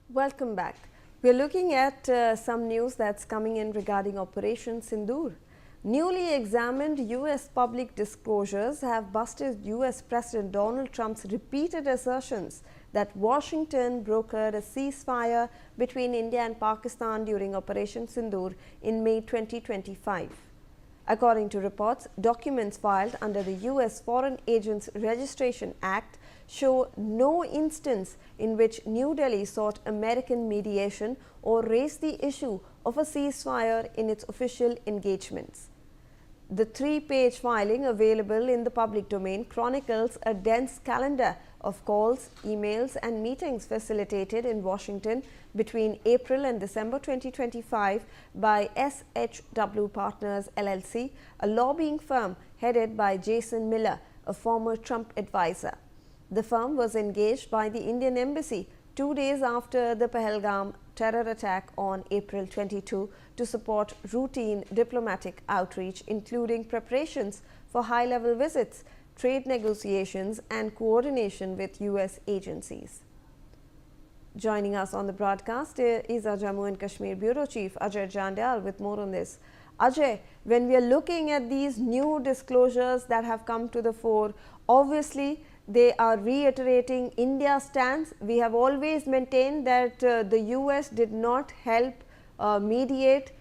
Welcome back. We are looking at some news that's coming in regarding Operation Sindoor. Newly examined U.S. public disclosures have busted U.S. President Donald Trump's repeated assertions that Washington brokered a ceasefire between India and Pakistan during Operation Sindoor in May 2025. According to reports, documents filed under the U.S. Foreign Agents Registration Act show no instance in which New Delhi sought American mediation or raised the issue of a ceasefire in its official engagements. The three-page filing available in the public domain chronicles a dense calendar of calls, emails and meetings facilitated in Washington between April and December 2025 by SHW Partners LLC, a lobbying firm headed by Jason Miller, a former Trump advisor. The firm was engaged by the Indian Embassy 2 days after the Pahalgam terror attack on April 22 to support routine diplomatic outreach, including preparations for high-level visits, trade negotiations and coordination with U.S. agencies. Joining us on the broadcast is our Jammu and Kashmir Bureau Chief Ajay Jandal with more on this. Ajay, when we are looking at these new disclosures that have come to the fore, obviously they are reiterating India's stance. We have always maintained that the US did not help mediate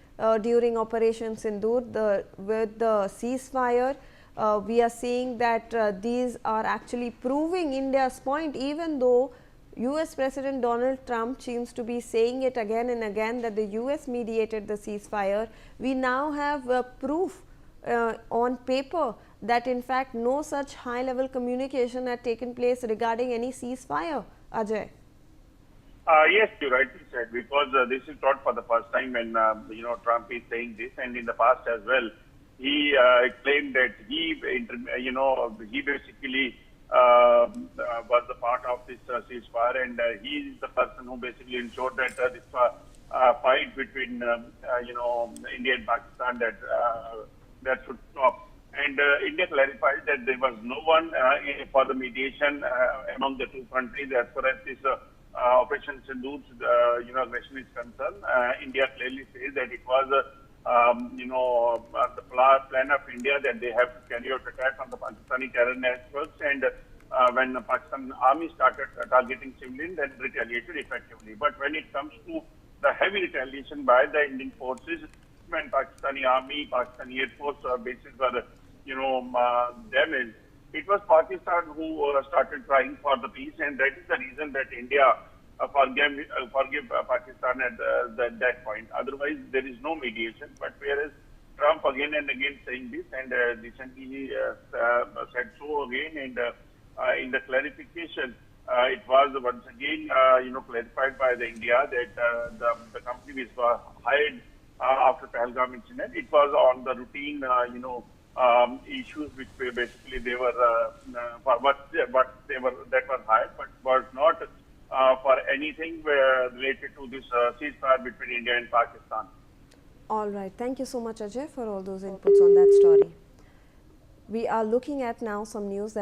during Operation Sindoor with the ceasefire. We are seeing that these are actually proving India's point, even though US President Donald Trump seems to be saying it again and again that the US mediated the ceasefire. We now have proof on paper that in fact no such high level communication had taken place regarding any ceasefire. Ajay. Yes, you rightly said, because this is not for the first time when Trump is saying this, and in the past as well, he claimed that he basically was a part of this ceasefire, and he is the person who basically ensured that this fight between India and Pakistan that should stop. And India clarified that there was no one for the mediation among the two countries as far as this Operation Sindoor aggression is concerned. India clearly says that it was the plan of India that they have to carry out attack on the Pakistani terror networks, and when the Pakistan army started targeting civilians, then retaliated effectively. But when it comes to the heavy retaliation by the Indian forces, when Pakistani army, Pakistani Air Force bases were damaged, it was Pakistan who started trying for the peace, and that is the reason that India forgave Pakistan at that point. Otherwise, there is no mediation. But whereas Trump again and again saying this, and recently he said so again, and in the clarification, it was once again clarified by the India that the company which was hired after Pahalgam incident, it was on the routine issues which were basically they were for what they were that was hired, but was not for anything related to this ceasefire between India and Pakistan. All right. Thank you so much, Ajay, for all those inputs on that story. We are looking at now some news that's